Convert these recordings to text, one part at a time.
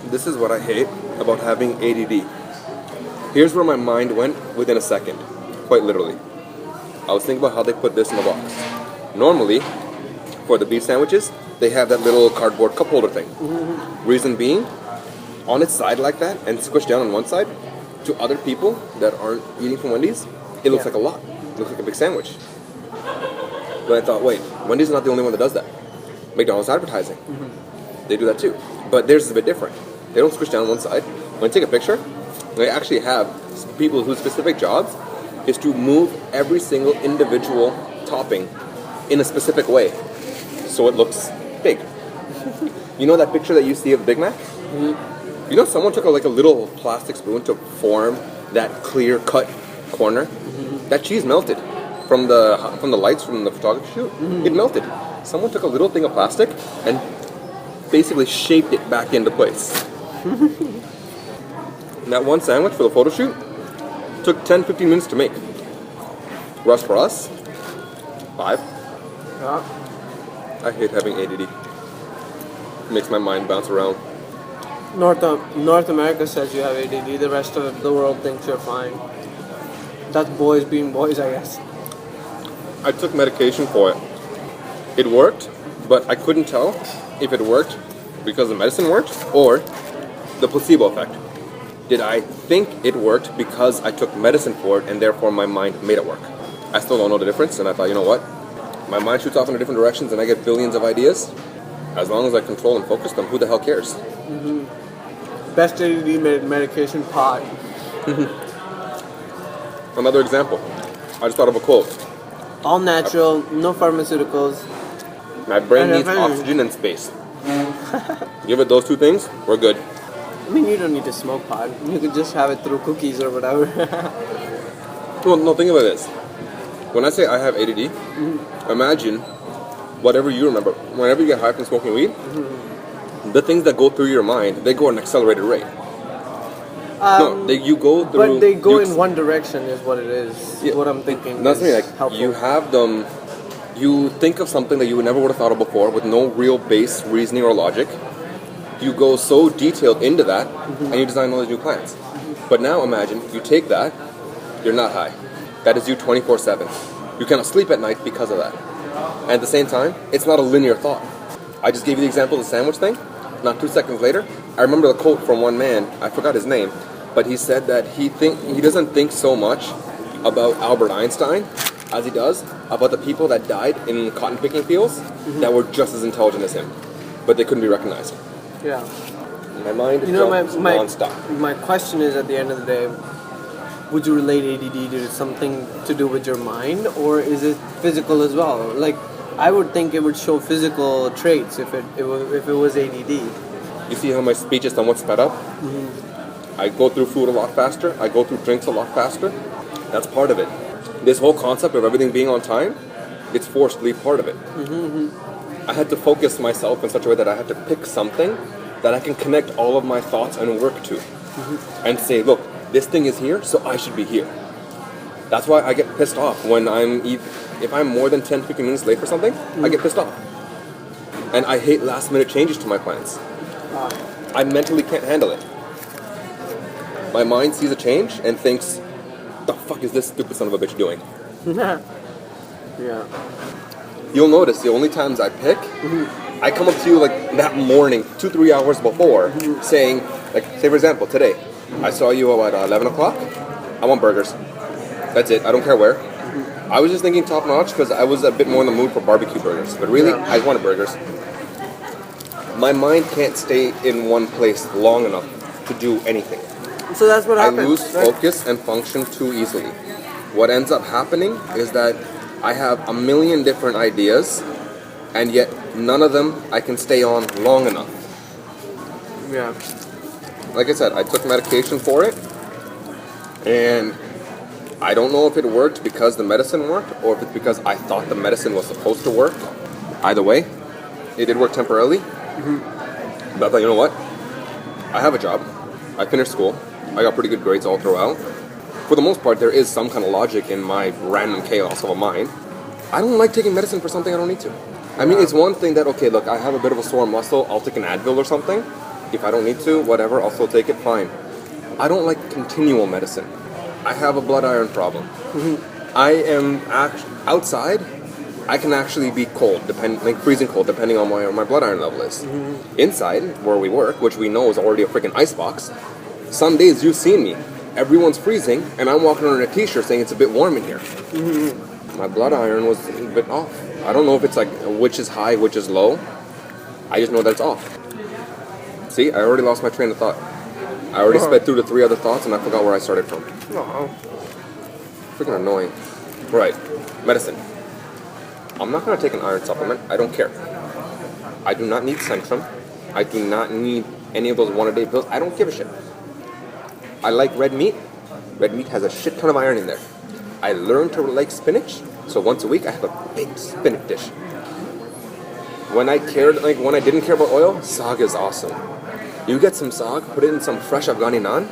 This is what I hate about having ADD. Here's where my mind went within a second, quite literally. I was thinking about how they put this in the box. Normally, for the beef sandwiches, they have that little cardboard cup holder thing. Reason being, on its side like that and squished down on one side, to other people that aren't eating from Wendy's, it looks like a lot. It looks like a big sandwich. But I thought, wait, Wendy's is not the only one that does that. McDonald's advertising. They do that too. But theirs is a bit different. They don't squish down one side. When you take a picture, they actually have people whose specific jobs is to move every single individual topping in a specific way so it looks big. You know that picture that you see of Big Mac? You know someone took a little plastic spoon to form that clear cut corner? That cheese melted from the lights from the photography shoot. It melted. Someone took a little thing of plastic and basically shaped it back into place. And that one sandwich for the photo shoot took 10-15 minutes to make. Rush for us, 5. Yeah. I hate having ADD. Makes my mind bounce around. North America says you have ADD. The rest of the world thinks you're fine. That's boys being boys, I guess. I took medication for it. It worked, but I couldn't tell if it worked because the medicine worked or the placebo effect. Did I think it worked because I took medicine for it and therefore my mind made it work? I still don't know the difference, and I thought, you know what? My mind shoots off in different directions and I get billions of ideas. As long as I control and focus them, who the hell cares? Best ADD medication, pot. Another example. I just thought of a quote. All natural, no pharmaceuticals. My brain needs oxygen and space. Give it those two things, we're good. I mean, you don't need to smoke pot. You could just have it through cookies or whatever. Well, no, think about this. When I say I have ADD, imagine whatever you remember. Whenever you get high from smoking weed, the things that go through your mind, they go at an accelerated rate. You go through... But they go in one direction is what it is. Yeah. What I'm thinking That's is me, helpful. you have them... You think of something that you never would have thought of before with no real base reasoning or logic. You go so detailed into that, and you design all these new plans. But now imagine, you take that, you're not high. That is you 24/7. You cannot sleep at night because of that. And at the same time, it's not a linear thought. I just gave you the example of the sandwich thing. Not 2 seconds later, I remember the quote from one man, I forgot his name, but he said that he doesn't think so much about Albert Einstein as he does about the people that died in cotton picking fields that were just as intelligent as him, but they couldn't be recognized. Yeah. My mind jumps non-stop. My question is, at the end of the day, would you relate ADD to something to do with your mind, or is it physical as well? Like, I would think it would show physical traits if it was ADD. You see how my speech is somewhat sped up? I go through food a lot faster. I go through drinks a lot faster. That's part of it. This whole concept of everything being on time, it's forcedly part of it. I had to focus myself in such a way that I had to pick something that I can connect all of my thoughts and work to. And say, look, this thing is here, so I should be here. That's why I get pissed off when if I'm more than 10-15 minutes late for something, I get pissed off. And I hate last-minute changes to my plans. I mentally can't handle it. My mind sees a change and thinks, the fuck is this stupid son of a bitch doing? Yeah. You'll notice the only times I pick, I come up to you like that morning, 2-3 hours before, saying, like, say for example, today, I saw you at 11 o'clock, I want burgers. That's it, I don't care where. I was just thinking top notch because I was a bit more in the mood for barbecue burgers. But really, I just wanted burgers. My mind can't stay in one place long enough to do anything. So that's what happens. I lose focus and function too easily. What ends up happening is that I have a million different ideas, and yet none of them I can stay on long enough. Yeah. Like I said, I took medication for it, and I don't know if it worked because the medicine worked, or if it's because I thought the medicine was supposed to work. Either way, it did work temporarily. But I thought, you know what? I have a job. I finished school. I got pretty good grades all throughout. For the most part, there is some kind of logic in my random chaos of a mind. I don't like taking medicine for something I don't need to. I mean, it's one thing that, okay, look, I have a bit of a sore muscle, I'll take an Advil or something. If I don't need to, whatever, I'll still take it, fine. I don't like continual medicine. I have a blood iron problem. I am outside. I can actually be cold, like freezing cold, depending on where my blood iron level is. Inside, where we work, which we know is already a freaking icebox, some days you've seen me. Everyone's freezing, and I'm walking around in a t-shirt saying it's a bit warm in here. My blood iron was a bit off. I don't know if it's like which is high, which is low. I just know that it's off. See, I already lost my train of thought. I already sped through the 3 other thoughts, and I forgot where I started from. Freaking annoying. Right, medicine. I'm not going to take an iron supplement. I don't care. I do not need Centrum. I do not need any of those one-a-day pills. I don't give a shit. I like red meat. Red meat has a shit ton of iron in there. I learned to like spinach, so once a week I have a big spinach dish. When I didn't care about oil, saag is awesome. You get some saag, put it in some fresh Afghani naan.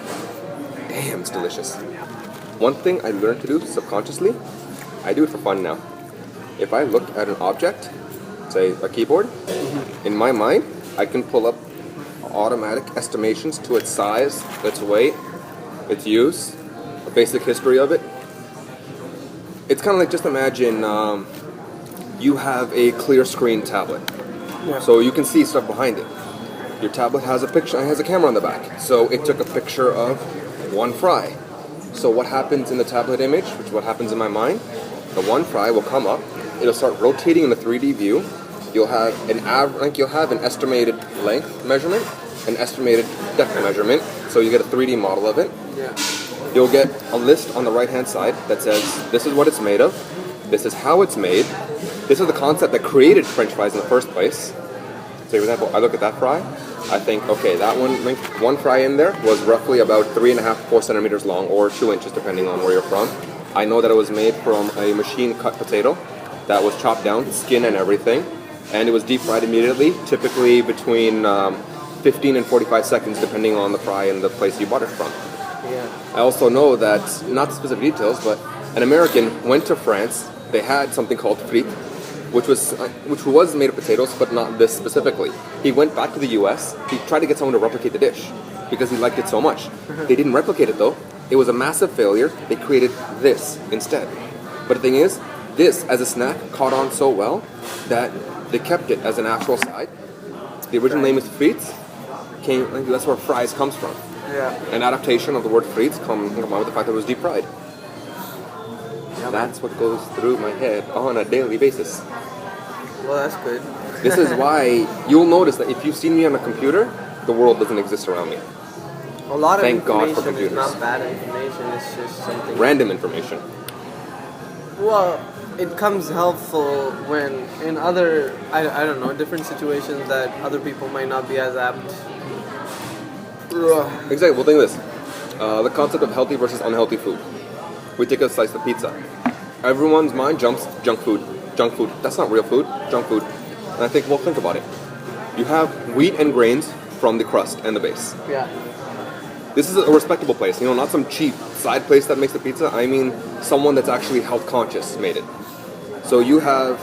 Damn, it's delicious. One thing I learned to do subconsciously, I do it for fun now. If I look at an object, say a keyboard, in my mind, I can pull up automatic estimations to its size, its weight, its use, a basic history of it. It's kind of like, just imagine you have a clear screen tablet, so you can see stuff behind it. Your tablet has a picture, has a camera on the back, so it took a picture of one fry. So what happens in the tablet image, which is what happens in my mind, the one fry will come up, it'll start rotating in the 3D view. You'll have an estimated length measurement, an estimated depth measurement, so you get a 3D model of it. You'll get a list on the right-hand side that says, this is what it's made of, this is how it's made, this is the concept that created French fries in the first place. So for example, I look at that fry, I think, okay, that one fry in there was roughly about 3.5 to 4 centimeters long, or 2 inches depending on where you're from. I know that it was made from a machine-cut potato that was chopped down, skin and everything, and it was deep-fried immediately, typically between 15 and 45 seconds depending on the fry and the place you bought it from. I also know that, not the specific details, but an American went to France, they had something called frites, which was made of potatoes, but not this specifically. He went back to the US, he tried to get someone to replicate the dish, because he liked it so much. They didn't replicate it though. It was a massive failure. They created this instead. But the thing is, this as a snack caught on so well that they kept it as an actual side. The original name is frites. That's where fries comes from. An adaptation of the word frites comes with the fact that it was deep fried. That's what goes through my head on a daily basis. Well, that's good. This is why you'll notice that if you've seen me on a computer, the world doesn't exist around me. A lot of Thank God for information is computers. not bad information, it's just something... Random information. Well, it comes helpful when in other, I don't know, different situations that other people might not be as apt. Exactly, well think of this. The concept of healthy versus unhealthy food. We take a slice of pizza. Everyone's mind jumps junk food. Junk food. That's not real food. Junk food. And I think, well, think about it. You have wheat and grains from the crust and the base. This is a respectable place, not some cheap side place that makes the pizza. I mean, someone that's actually health conscious made it. So you have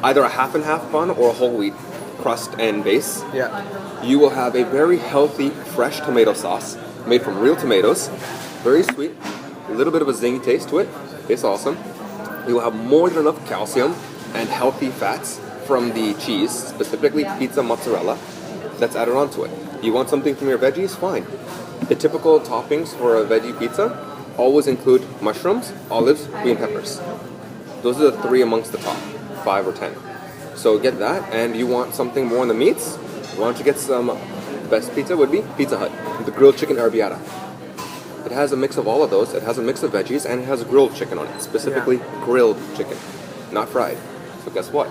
either a half and half bun or a whole wheat crust and base. You will have a very healthy, fresh tomato sauce made from real tomatoes. Very sweet. A little bit of a zingy taste to it. It's awesome. You will have more than enough calcium and healthy fats from the cheese, specifically pizza mozzarella, that's added onto it. You want something from your veggies? Fine. The typical toppings for a veggie pizza always include mushrooms, olives, green peppers. Those are the 3 amongst the top, 5 or 10. So get that, and you want something more on the meats? Why don't you get some, the best pizza would be Pizza Hut, the grilled chicken arrabbiata. It has a mix of all of those, it has a mix of veggies, and it has grilled chicken on it, specifically grilled chicken, not fried. So guess what?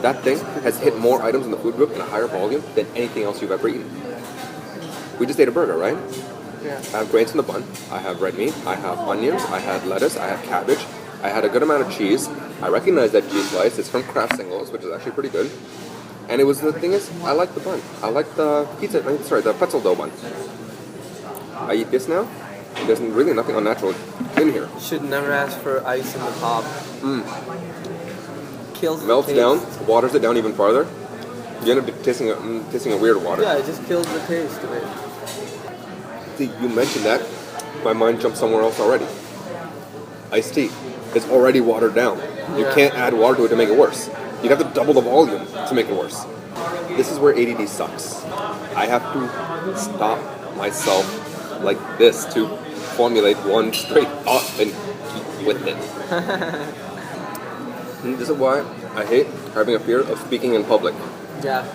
That thing has hit more items in the food group in a higher volume than anything else you've ever eaten. We just ate a burger, right? I have grains in the bun, I have red meat, I have onions, I have lettuce, I have cabbage, I had a good amount of cheese. I recognize that cheese slice, it's from Kraft Singles, which is actually pretty good. And the thing is, I like the bun. I like the the pretzel dough bun. I eat this now. There's really nothing unnatural in here. Should never ask for ice in the top. Kills the Melts taste. down, waters it down even farther. You end up tasting a weird water. Yeah, it just kills the taste of it. See, you mentioned that, my mind jumped somewhere else already. Iced tea is already watered down. You Yeah. can't add water to it to make it worse. You'd have to double the volume to make it worse. This is where ADD sucks. I have to stop myself like this to formulate one straight thought and keep with it. And this is why I hate having a fear of speaking in public. Yeah.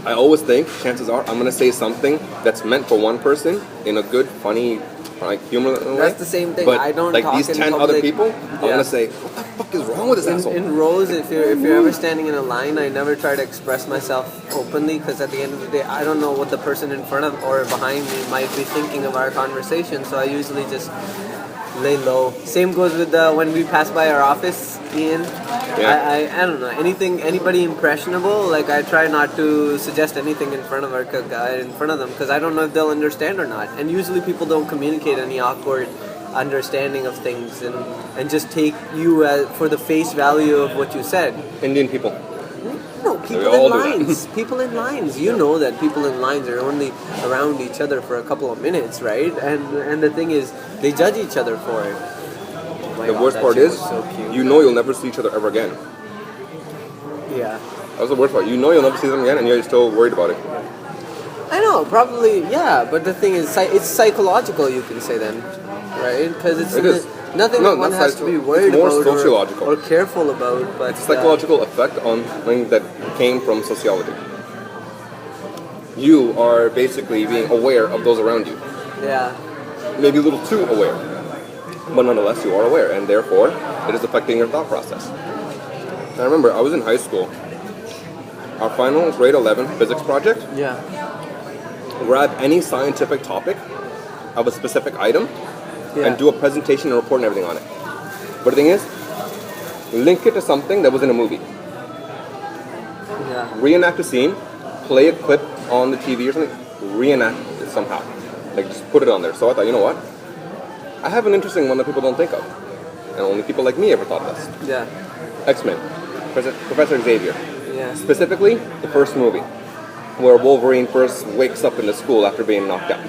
I always think, chances are, I'm going to say something that's meant for one person in a good, funny, like humorous way. That's the same thing. But I don't like talk these in 10 public. other people, I'm Yeah. going to say, what the fuck is wrong with this asshole? In rows, if you're ever standing in a line, I never try to express myself openly because at the end of the day, I don't know what the person in front of or behind me might be thinking of our conversation. So I usually just lay low. Same goes with when we pass by our office, Ian. Yeah. I don't know anybody impressionable. Like I try not to suggest anything in front of them because I don't know if they'll understand or not. And usually people don't communicate any awkward understanding of things and just take you for the face value of what you said. Indian people. No, We people all in do that. lines. People in lines. You know that people in lines are only around each other for a couple of minutes, right? And the thing is, they judge each other for it. Oh my The God, worst that part shit is, was so cute. you know you'll never see each other ever again. Yeah. That's the worst part. You know you'll never see them again, and you're still worried about it. I know, probably, yeah. But the thing is, it's psychological. You can say then, right? Because It is. nothing No, that one not has to be psycho- worried it's more about sociological. or careful about. But It's a psychological effect on things that came from sociology. You are basically being aware of those around you. Yeah. Maybe a little too aware. But nonetheless, you are aware, and therefore, it is affecting your thought process. I remember, I was in high school. Our final grade 11 physics project, Yeah. grab any scientific topic of a specific item, Yeah. and do a presentation and report and everything on it. But the thing is, link it to something that was in a movie. Yeah. Reenact a scene, play a clip on the TV or something, reenact it somehow. Like, just put it on there. So I thought, you know what? I have an interesting one that people don't think of. And only people like me ever thought of this. Yeah. X-Men. Professor Xavier. Yeah. Specifically, the first movie, where Wolverine first wakes up in the school after being knocked out.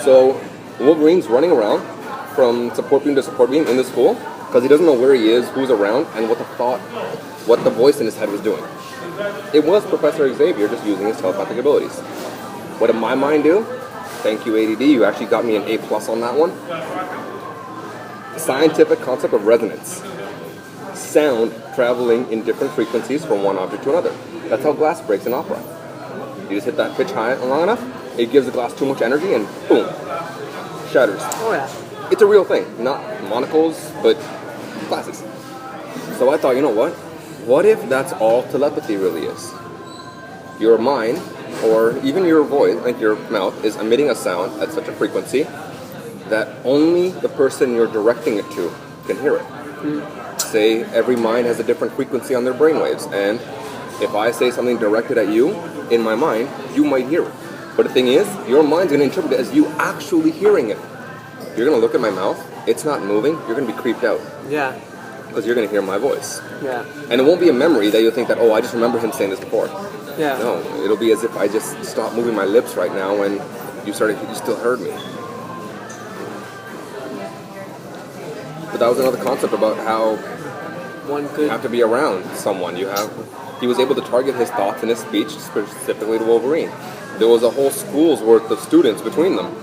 So, Wolverine's running around from support beam to support beam in the school because he doesn't know where he is, who's around, and what the voice in his head was doing. It was Professor Xavier just using his telepathic abilities. What did my mind do? Thank you, ADD. You actually got me an A+ on that one. Scientific concept of resonance. Sound traveling in different frequencies from one object to another. That's how glass breaks in opera. You just hit that pitch high long enough, it gives the glass too much energy, and boom, shatters. Oh yeah. It's a real thing, not monocles, but glasses. So I thought, you know what? What if that's all telepathy really is? Your mind, or even your voice, like your mouth, is emitting a sound at such a frequency that only the person you're directing it to can hear it. Say every mind has a different frequency on their brainwaves, and if I say something directed at you, in my mind, you might hear it. But the thing is, your mind's going to interpret it as you actually hearing it. You're going to look at my mouth, it's not moving, you're going to be creeped out, Yeah. because you're going to hear my voice. Yeah. And it won't be a memory that you'll think that, oh, I just remember him saying this before. Yeah. No, it'll be as if I just stopped moving my lips right now and you still heard me. But that was another concept about how One you could. have to be around someone. He was able to target his thoughts in his speech specifically to Wolverine. There was a whole school's worth of students between them.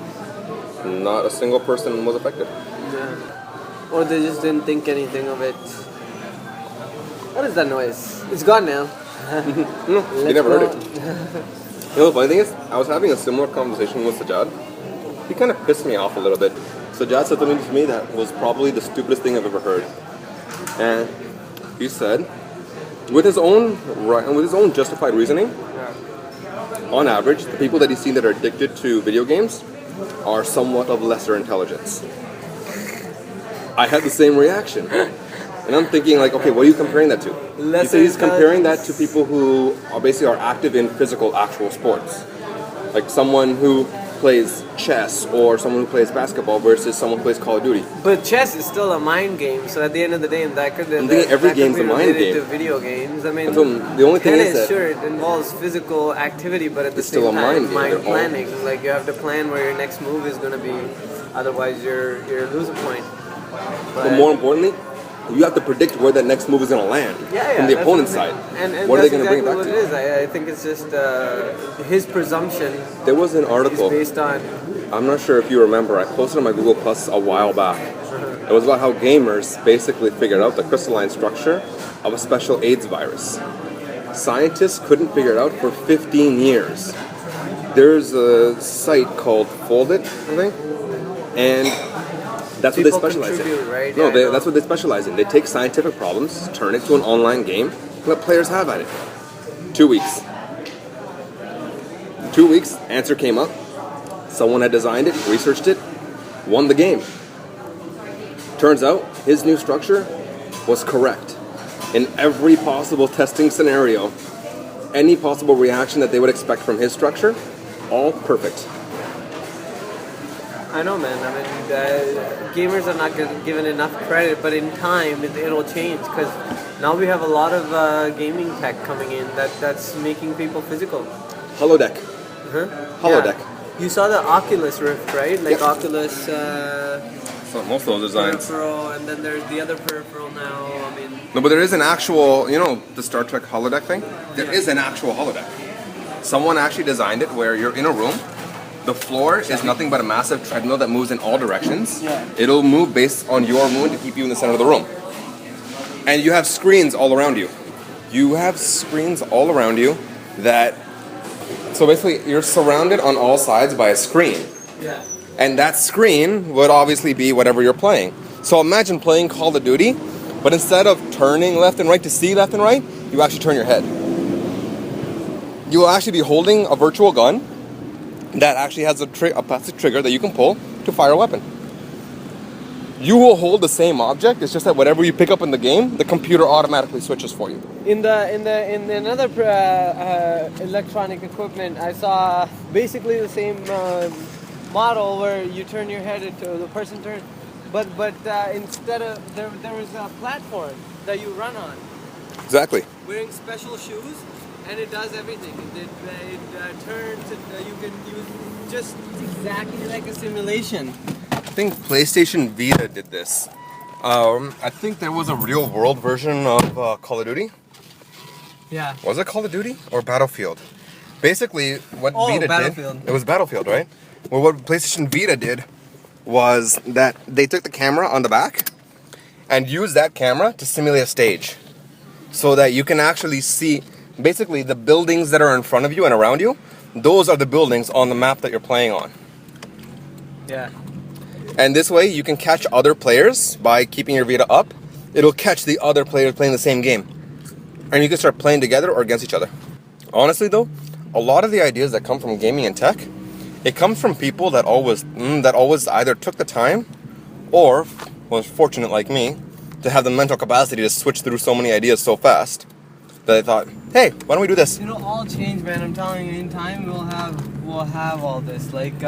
Not a single person was affected. Yeah. Or they just didn't think anything of it. What is that noise? It's gone now. No, you never heard it. You know, the funny thing is, I was having a similar conversation with Sajjad. He kind of pissed me off a little bit. Sajjad said something to me that was probably the stupidest thing I've ever heard. And he said, with his own justified reasoning, on average, the people that he's seen that are addicted to video games are somewhat of lesser intelligence. I had the same reaction. And I'm thinking, like, okay, what are you comparing that to? He said he's comparing that to people who are active in physical, actual sports. Like someone who plays chess or someone who plays basketball versus someone who plays Call of Duty. But chess is still a mind game, so at the end of the day, that could Every game's a mind game. To video games. I mean, the only thing is that sure, it involves physical activity, but at the it's still same a time, mind game. planning. Like you have to plan where your next move is going to be, otherwise you're lose a point. But more importantly, you have to predict where that next move is going to land from the opponent's side. And what are they going exactly to bring it back what to? It is. I think it's just his presumption. There was an article is based on. I'm not sure if you remember. I posted on my Google Plus a while back. It was about how gamers basically figured out the crystalline structure of a special AIDS virus. Scientists couldn't figure it out for 15 years. There's a site called Foldit, I think, and that's what they specialize in. Right? No, that's what they specialize in. They take scientific problems, turn it to an online game, and let players have at it. 2 weeks. 2 weeks, answer came up. Someone had designed it, researched it, won the game. Turns out, his new structure was correct. In every possible testing scenario, any possible reaction that they would expect from his structure, all perfect. I know, man. I mean, gamers are not given enough credit, but in time, it'll change because now we have a lot of gaming tech coming in that's making people physical. Holodeck. Holodeck. Yeah. You saw the Oculus Rift, right? Like Yep. Oculus. So most of those designs. Peripheral, and then there's the other peripheral now. I mean. No, but there is an actual, the Star Trek holodeck thing? There is an actual holodeck. Someone actually designed it where you're in a room. The floor is nothing but a massive treadmill that moves in all directions. Yeah. It'll move based on your movement to keep you in the center of the room. And you have screens all around you. You have screens all around you that... So basically, you're surrounded on all sides by a screen. Yeah. And that screen would obviously be whatever you're playing. So imagine playing Call of Duty, but instead of turning left and right to see left and right, you actually turn your head. You will actually be holding a virtual gun that actually has a plastic trigger that you can pull to fire a weapon. You will hold the same object. It's just that whatever you pick up in the game, the computer automatically switches for you. In another electronic equipment, I saw basically the same model where you turn your head into the person turns, but instead of there was a platform that you run on. Exactly. Wearing special shoes, and it does everything. It turns. You can use just exactly like a simulation. I think PlayStation Vita did this. I think there was a real world version of Call of Duty. Yeah. Was it Call of Duty or Battlefield? Basically, what Vita Battlefield. did... It was Battlefield, right? Well, what PlayStation Vita did was that they took the camera on the back and used that camera to simulate a stage. So that you can actually see, basically, the buildings that are in front of you and around you, those are the buildings on the map that you're playing on. Yeah. And this way, you can catch other players by keeping your Vita up. It'll catch the other players playing the same game. And you can start playing together or against each other. Honestly, though, a lot of the ideas that come from gaming and tech, it comes from people that always either took the time or was fortunate like me to have the mental capacity to switch through so many ideas so fast that I thought, hey, why don't we do this? All change, man. I'm telling you, in time we'll have all this. Like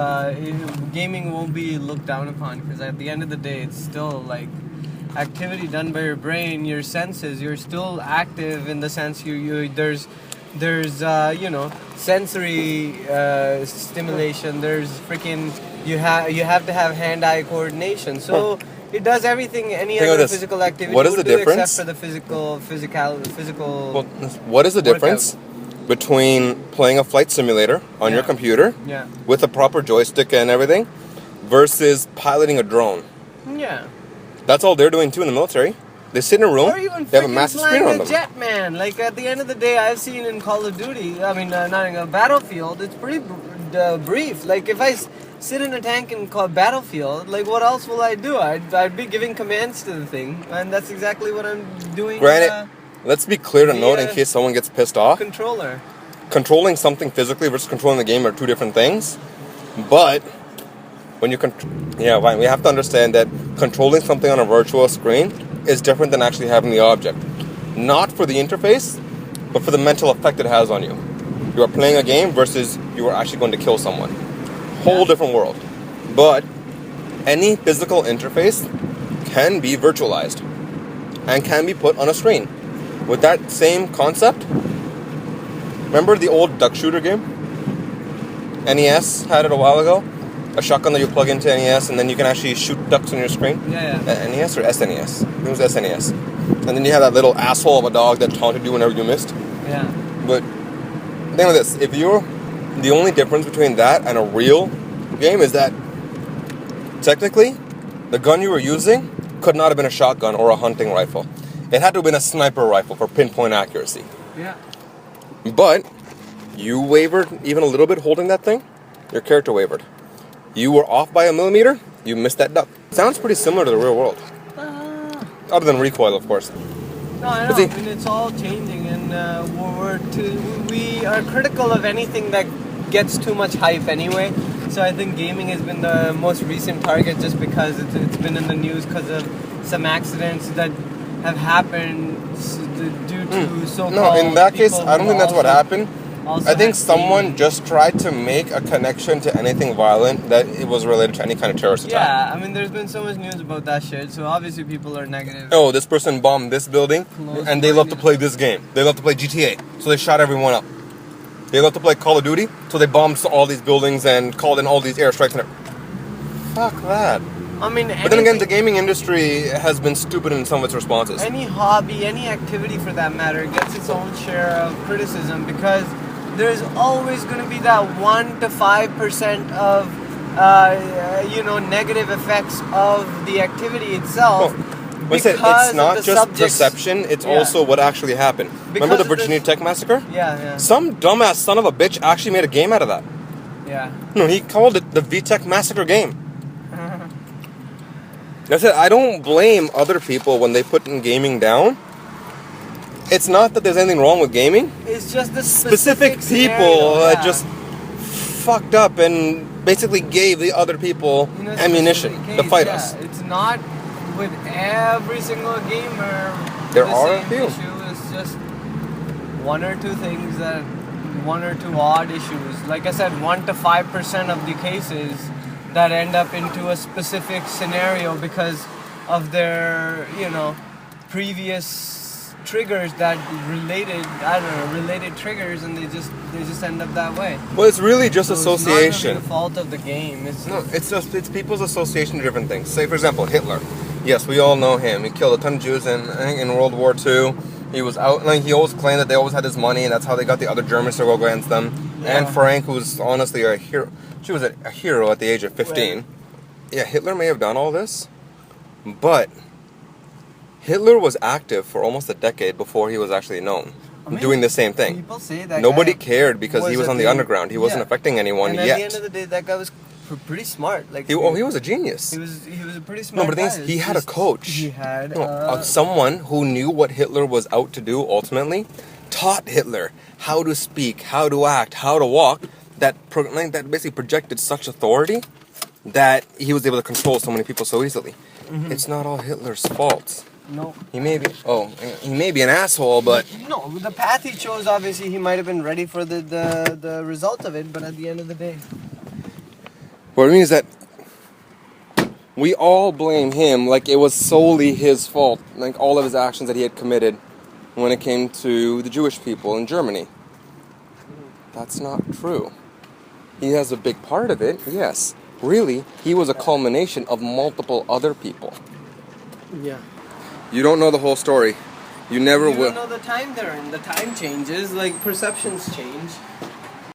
gaming won't be looked down upon because at the end of the day, it's still like activity done by your brain, your senses. You're still active in the sense there's sensory stimulation. There's freaking you have to have hand-eye coordination. So. It does everything any other physical activity what is the difference? Except for the physical. Well, what is the difference between playing a flight simulator on your computer with a proper joystick and everything versus piloting a drone? Yeah. That's all they're doing too in the military. They sit in a room, or even they have a massive screen on them. Jet, man. Like at the end of the day, I've seen in Call of Duty, not in a Battlefield, it's pretty brief. Like if I sit in a tank in Battlefield, like what else will I do? I'd be giving commands to the thing, and that's exactly what I'm doing. Granted, let's be clear to note in case someone gets pissed off. Controller. Controlling something physically versus controlling the game are two different things. But when you we have to understand that controlling something on a virtual screen is different than actually having the object. Not for the interface, but for the mental effect it has on you. You are playing a game versus you are actually going to kill someone. Whole different world. But any physical interface can be virtualized and can be put on a screen. With that same concept, remember the old duck shooter game? NES had it a while ago. A shotgun that you plug into NES and then you can actually shoot ducks on your screen. Yeah. NES or SNES? It was SNES. And then you have that little asshole of a dog that taunted you whenever you missed. Yeah. But think of this: if you're the only difference between that and a real game is that technically the gun you were using could not have been a shotgun or a hunting rifle. It had to have been a sniper rifle for pinpoint accuracy. Yeah. But you wavered even a little bit holding that thing, your character wavered. You were off by a millimeter, you missed that duck. Sounds pretty similar to the real world. Other than recoil, of course. No, I know. I mean, it's all changing, and we are critical of anything that gets too much hype anyway. So I think gaming has been the most recent target just because it's been in the news because of some accidents that have happened due to so-called. No, in that case, people I don't think that's what happened. I think had someone just tried to make a connection to anything violent that it was related to any kind of terrorist attack. Yeah, I mean, there's been so much news about that shit, so obviously people are negative. Oh, this person bombed this building, and they love to play this game. They love to play GTA, so they shot everyone up. They love to play Call of Duty, so they bombed all these buildings and called in all these airstrikes. And fuck that. I mean, but then again, the gaming industry has been stupid in some of its responses. Any hobby, any activity for that matter, gets its own share of criticism because there's always going to be that 1 to 5% of negative effects of the activity itself. It's not just perception, it's also what actually happened. Remember the Virginia Tech massacre? Yeah. Some dumbass son of a bitch actually made a game out of that. Yeah. No, he called it the VTech massacre game. I said, I don't blame other people when they put in gaming down. It's not that there's anything wrong with gaming. It's just the specific people that just fucked up and basically gave the other people ammunition to fight us. It's not with every single gamer. There are a few. It's just one or two things one or two odd issues. Like I said, 1 to 5% of the cases that end up into a specific scenario because of their, previous triggers that related triggers, and they just end up that way. Well, it's really just association. It's not really the fault of the game. It's people's association to different things. Say, for example, Hitler. Yes, we all know him. He killed a ton of Jews in World War II. He was out, he always claimed that they always had his money, and that's how they got the other Germans to go against them. Yeah. Anne Frank, who's honestly a hero. She was a hero at the age of 15. Right. Yeah, Hitler may have done all this, but Hitler was active for almost a decade before he was actually known, doing the same thing. People say that nobody cared because he was on the underground. He wasn't affecting anyone yet. And at the end of the day, that guy was pretty smart. He was a genius. He was a pretty smart guy. No, but the thing is, he had a coach. He had someone who knew what Hitler was out to do ultimately, taught Hitler how to speak, how to act, how to walk, that basically projected such authority that he was able to control so many people so easily. Mm-hmm. It's not all Hitler's fault. No. He may be an asshole, but no, the path he chose, obviously he might have been ready for the result of it, but at the end of the day, what I mean is that we all blame him like it was solely his fault, like all of his actions that he had committed when it came to the Jewish people in Germany. That's not true. He has a big part of it, yes. Really, he was a culmination of multiple other people. Yeah. You don't know the whole story. You never will. You don't know the time they're in. The time changes, like perceptions change.